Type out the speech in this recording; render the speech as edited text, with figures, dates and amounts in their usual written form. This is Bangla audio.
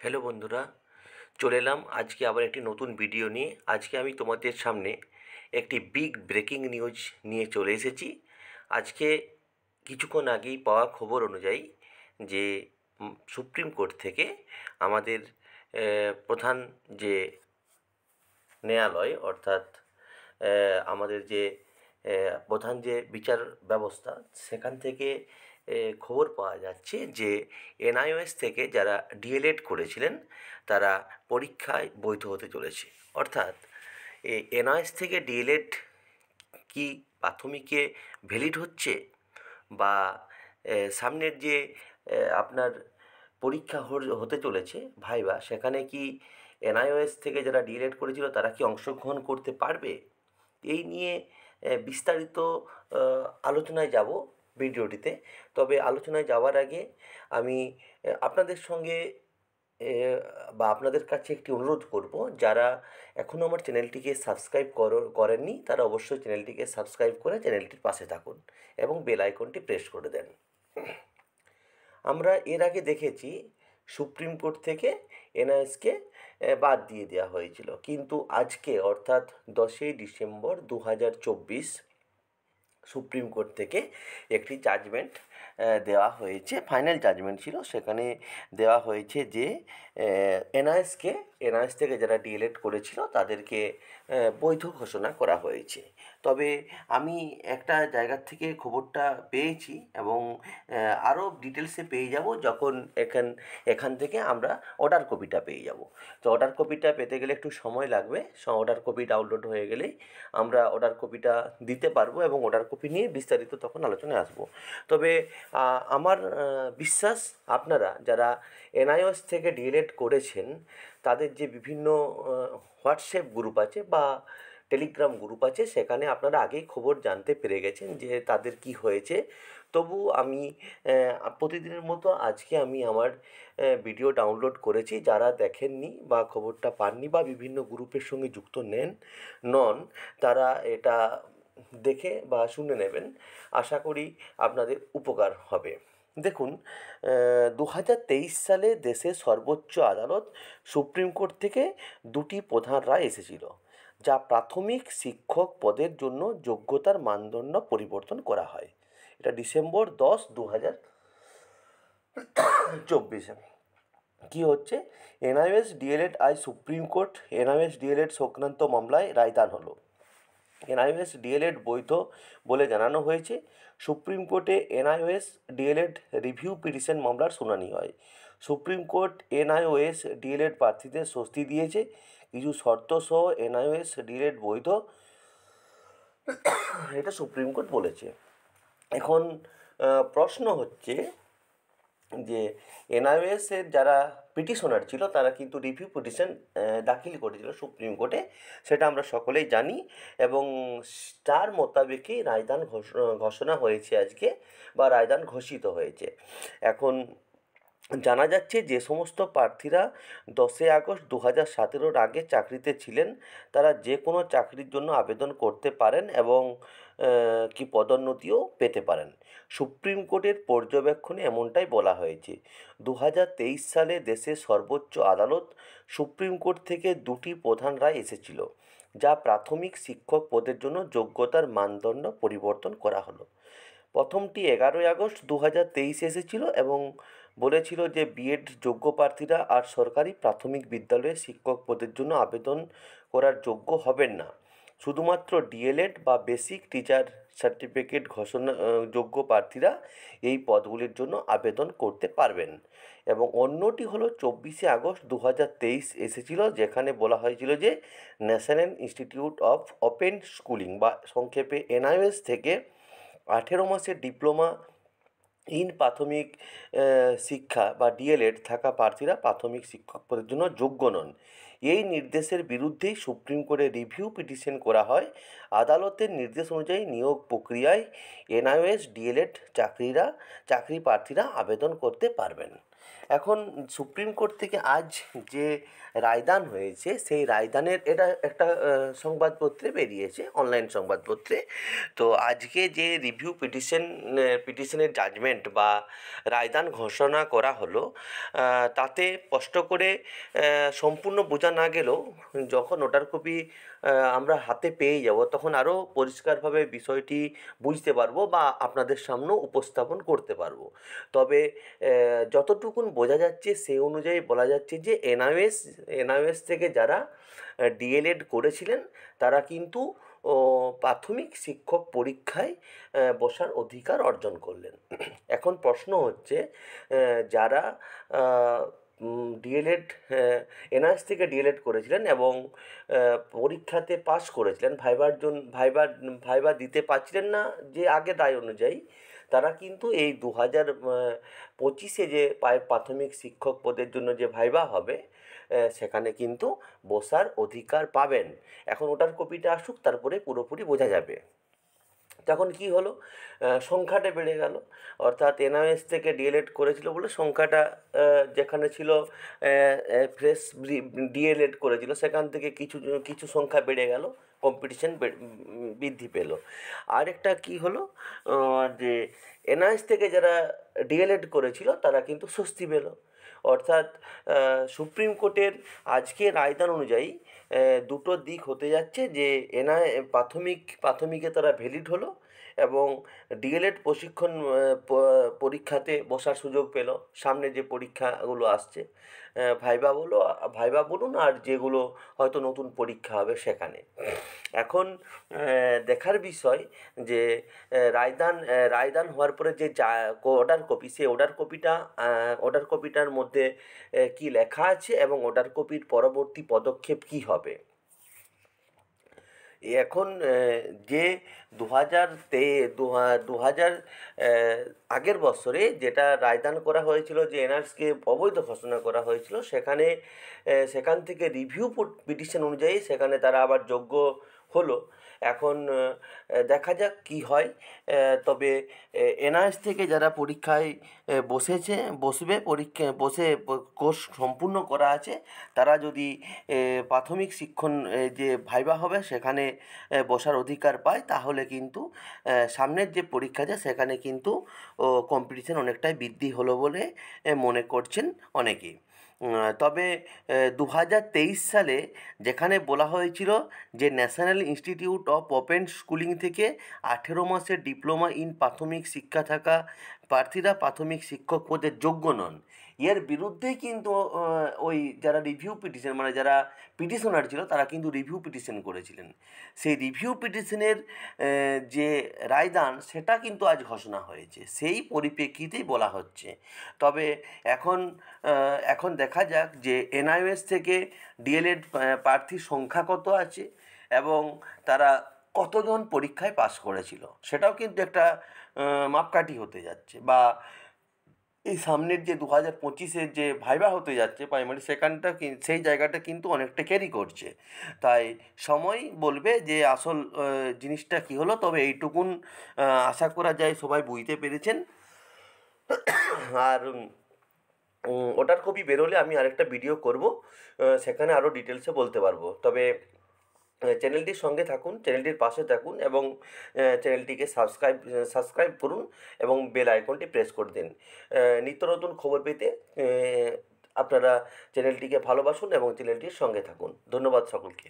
হ্যালো বন্ধুরা, চলে এলাম আজকে আবার একটি নতুন ভিডিও নিয়ে। আজকে আমি তোমাদের সামনে একটি বিগ ব্রেকিং নিউজ নিয়ে চলে এসেছি। আজকে কিছুক্ষণ আগেই পাওয়া খবর অনুযায়ী যে সুপ্রিম কোর্ট থেকে আমাদের প্রধান যে ন্যায়ালয় অর্থাৎ আমাদের যে প্রধান যে বিচার ব্যবস্থা সেখান থেকে খবর পাওয়া যাচ্ছে যে এনআইওএস থেকে যারা ডিএলএড করেছিলেন তারা পরীক্ষায় বৈধ হতে চলেছে। অর্থাৎ এনআইওএস থেকে ডিএলএড কি প্রাথমিকে ভ্যালিড হচ্ছে, বা সামনের যে আপনার পরীক্ষা হতে চলেছে ভাইবা, সেখানে কি এনআইওএস থেকে যারা ডিএলএড করেছিল তারা কি অংশগ্রহণ করতে পারবে? এই নিয়ে বিস্তারিত আলোচনায় যাব ভিডিওটিতে। তবে আলোচনায় যাওয়ার আগে আমি আপনাদের সঙ্গে বা আপনাদের কাছে একটি অনুরোধ করব, যারা এখনও আমার চ্যানেলটিকে সাবস্ক্রাইব করেননি তারা অবশ্যই চ্যানেলটিকে সাবস্ক্রাইব করে চ্যানেলটির পাশে থাকুন এবং বেল আইকনটি প্রেস করে দেন। আমরা এর আগে দেখেছি সুপ্রিম কোর্ট থেকে এনআইএসকে বাদ দিয়ে দেওয়া হয়েছিল, কিন্তু আজকে অর্থাৎ 10ই ডিসেম্বর 2024 সুপ্রিম কোর্ট থেকে একটি জাজমেন্ট দেওয়া হয়েছে। ফাইনাল জাজমেন্ট ছিল, সেখানে দেওয়া হয়েছে যে এনআইএস থেকে যারা ডিএলএড করেছিল তাদেরকে বৈধ ঘোষণা করা হয়েছে। তবে আমি একটা জায়গার থেকে খবরটা পেয়েছি এবং আরও ডিটেলসে পেয়ে যাব যখন এখান থেকে আমরা অর্ডার কপিটা পেয়ে যাব। তো অর্ডার কপিটা পেতে গেলে একটু সময় লাগবে। অর্ডার কপি ডাউনলোড হয়ে গেলেই আমরা অর্ডার কপিটা দিতে পারবো এবং অর্ডার কপি নিয়ে বিস্তারিত তখন আলোচনায় আসবো। তবে আমার বিশ্বাস আপনারা যারা এনআইওএস থেকে ডিএলএড করেছেন তাদের যে বিভিন্ন হোয়াটসঅ্যাপ গ্রুপ আছে বা টেলিগ্রাম গ্রুপ আছে, সেখানে আপনারা আগেই খবর জানতে পেরে গেছেন যে তাদের কি হয়েছে। তবু আমি প্রতিদিনের মতো আজকে আমি আমার ভিডিও ডাউনলোড করেছি। যারা দেখেননি বা খবরটা পাননি বা বিভিন্ন গ্রুপের সঙ্গে যুক্ত নন, তারা এটা দেখে বা শুনে নেবেন। আশা করি আপনাদের উপকার হবে। দেখুন, 2023 সালে দেশের সর্বোচ্চ আদালত সুপ্রিম কোর্ট থেকে দুটি প্রধান রায় এসেছিল, যা প্রাথমিক শিক্ষক পদের জন্য যোগ্যতার মানদণ্ড পরিবর্তন করা হয়। এটা ডিসেম্বর 10, 2024। কী হচ্ছে, এনআইওএস ডিএলএড আজ সুপ্রিম কোর্ট এনআইওএস ডিএলএড সংক্রান্ত মামলায় রায়দান হলো। এনআইওএস ডিএলএড বৈধ বলে জানানো হয়েছে। সুপ্রিম কোর্টে এনআইওএস ডিএলএড রিভিউ পিটিশন মামলার শুনানি হয়। সুপ্রিম কোর্ট এনআইওএস ডিএলএড প্রার্থীদের স্বস্তি দিয়েছে, কিছু শর্ত সহ এনআইওএস ডিএলএড বৈধ, এটা সুপ্রিম কোর্ট বলেছে। এখন প্রশ্ন হচ্ছে যে এনআইওএসের যারা পিটিশনার ছিল তারা কিন্তু রিভিউ পিটিশন দাখিল করেছিল সুপ্রিম কোর্টে, সেটা আমরা সকলেই জানি এবং তার মোতাবেকই রায়দান ঘোষণা হয়েছে আজকে, বা রায়দান ঘোষিত হয়েছে। এখন জানা যাচ্ছে যে সমস্ত প্রার্থীরা 10 আগস্ট 2017 আগে চাকরিতে ছিলেন তারা যে কোনো চাকরির জন্য আবেদন করতে পারেন এবং কি পদোন্নতিও পেতে পারেন। সুপ্রিম কোর্টের পর্যবেক্ষণে এমনটাই বলা হয়েছে। 2023 সালে দেশের সর্বোচ্চ আদালত সুপ্রিম কোর্ট থেকে দুটি প্রধান রায় এসেছিল, যা প্রাথমিক শিক্ষক পদের জন্য যোগ্যতার মানদণ্ড পরিবর্তন করা হলো। প্রথমটি 11 আগস্ট 2023 এসেছিল এবং বলেছিল যে বিএড যোগ্য প্রার্থীরা আর সরকারি প্রাথমিক বিদ্যালয়ে শিক্ষক পদের জন্য আবেদন করার যোগ্য হবেন না। শুধুমাত্র ডিএলএড বা বেসিক টিচার সার্টিফিকেট যোগ্য প্রার্থীরা এই পদগুলির জন্য আবেদন করতে পারবেন। এবং অন্যটি হলো 24 আগস্ট 2023 এসেছিল, যেখানে বলা হয়েছিল যে national institute of open schooling বা সংক্ষেপে এনআইওএস থেকে 18 মাসের ডিপ্লোমা ইন প্রাথমিক শিক্ষা বা ডিএলএড থাকা প্রার্থীরা প্রাথমিক শিক্ষক পদের জন্য যোগ্য নন। এই নির্দেশের বিরুদ্ধেই সুপ্রিম কোর্টে রিভিউ পিটিশন করা হয়। আদালতের নির্দেশ অনুযায়ী নিয়োগ প্রক্রিয়ায় এনআইওএস ডিএলএড চাকরি প্রার্থীরা আবেদন করতে পারবেন। এখন সুপ্রিম কোর্ট থেকে আজ যে রায়দান হয়েছে সেই রায়দানের এটা একটা সংবাদপত্রে বেরিয়েছে, অনলাইন সংবাদপত্রে। তো আজকে যে রিভিউ পিটিশনের জাজমেন্ট বা রায়দান ঘোষণা করা হলো, তাতে স্পষ্ট করে সম্পূর্ণ বোঝা না গেলেও যখন ওটার কপি আমরা হাতে পেয়ে যাব তখন আরও পরিষ্কারভাবে বিষয়টি বুঝতে পারবো বা আপনাদের সামনেও উপস্থাপন করতে পারবো। তবে যতটুকুন বোঝা যাচ্ছে সেই অনুযায়ী বলা যাচ্ছে যে এনআইওএস থেকে যারা ডিএলএড করেছিলেন তারা কিন্তু প্রাথমিক শিক্ষক পরীক্ষায় বসার অধিকার অর্জন করলেন। এখন প্রশ্ন হচ্ছে, যারা ডিএলএড এনআইওএস থেকে ডিএলএড করেছিলেন এবং পরীক্ষাতে পাস করেছিলেন, ভাইবা দিতে পারছিলেন না যে আগের রায় অনুযায়ী, তারা কিন্তু এই 2025 যে প্রাথমিক শিক্ষক পদের জন্য যে ভাইবা হবে সেখানে কিন্তু বসার অধিকার পাবেন। এখন ওটার কপিটা আসুক, তারপরে পুরোপুরি বোঝা যাবে। তখন কি হলো, সংখ্যাটা বেড়ে গেল, অর্থাৎ এনআইওএস থেকে ডিএলএড করেছিল বলে সংখ্যাটা যেখানে ছিল ফ্রেশ ডিএলএড করেছিল সেখান থেকে কিছু সংখ্যা বেড়ে গেল, কম্পিটিশন বৃদ্ধি পেল। আরেকটা কি হলো, যে এনআইওএস থেকে যারা ডিএলএড করেছিল তারা কিন্তু স্বস্তি পেল। অর্থাৎ সুপ্রিম কোর্টের আজকে রায়দান অনুযায়ী দুটো দিক হতে যাচ্ছে, যে প্রাথমিকে তারা ভ্যালিড হলো এবং ডিএলএড প্রশিক্ষণ পরীক্ষাতে বসার সুযোগ পেল। সামনে যে পরীক্ষাগুলো আসছে, ভাইবা বলুন আর যেগুলো হয়তো নতুন পরীক্ষা হবে সেখানে। এখন দেখার বিষয় যে রায়দান হওয়ার পরে যে অর্ডার কপি, সেই অর্ডার কপিটার মধ্যে কি লেখা আছে এবং অর্ডার কপির পরবর্তী পদক্ষেপ কি হবে। এখন যে 2000 আগের বছরে যেটা রায়দান করা হয়েছিল, যে এনআরএসকে অবৈধ ঘোষণা করা হয়েছিল, সেখান থেকে রিভিউ পিটিশন অনুযায়ী সেখানে তারা আবার যোগ্য হলো। এখন দেখা যাক কী হয়। তবে এনআরএস থেকে যারা পরীক্ষায় বসবে কোর্স সম্পূর্ণ করা আছে, তারা যদি প্রাথমিক শিক্ষণ যে ভাইবা হবে সেখানে বসার অধিকার পায়, তাহলে কিন্তু সামনের যে পরীক্ষা আছে সেখানে কিন্তু কম্পিটিশন অনেকটাই বৃদ্ধি হলো বলে মনে করছেন অনেকেই। তবে 2023 সালে যেখানে বলা হয়েছিল যে national institute of open schooling থেকে 18 মাসের ডিপ্লোমা ইন প্রাথমিক শিক্ষা থাকা প্রার্থীরা প্রাথমিক শিক্ষক পদের যোগ্য নন, এর বিরুদ্ধেই কিন্তু ওই যারা রিভিউ পিটিশন, মানে যারা পিটিশনার ছিল তারা কিন্তু রিভিউ পিটিশন করেছিলেন। সেই রিভিউ পিটিশনের যে রায়দান সেটা কিন্তু আজ ঘোষণা হয়েছে, সেই পরিপ্রেক্ষিতেই বলা হচ্ছে। তবে এখন দেখা যাক যে এনআইওএস থেকে ডিএলএড প্রার্থীর সংখ্যা কত আছে এবং তারা কতজন পরীক্ষায় পাস করেছিল, সেটাও কিন্তু একটা মাপকাঠি হতে যাচ্ছে। বা এই সামনের যে 2025 যে ভাইবা হতে যাচ্ছে প্রাইমারি, সেই জায়গাটা কিন্তু অনেকটা ক্যারি করছে। তাই সময় বলবে যে আসল জিনিসটা কী হলো। তবে এইটুকুন আশা করা যায় সবাই বুঝতে পেরেছেন। আর ওটার কপি বেরোলে আমি আরেকটা ভিডিও করব, সেখানে আরও ডিটেলসে বলতে পারবো। তবে চ্যানেলটির সঙ্গে থাকুন, চ্যানেলটির পাশে থাকুন এবং চ্যানেলটিকে সাবস্ক্রাইব করুন এবং বেল আইকনটি প্রেস করে দিন। নিত্য নতুন খবর পেতে আপনারা চ্যানেলটিকে ভালোবাসুন এবং চ্যানেলটির সঙ্গে থাকুন। ধন্যবাদ সকলকে।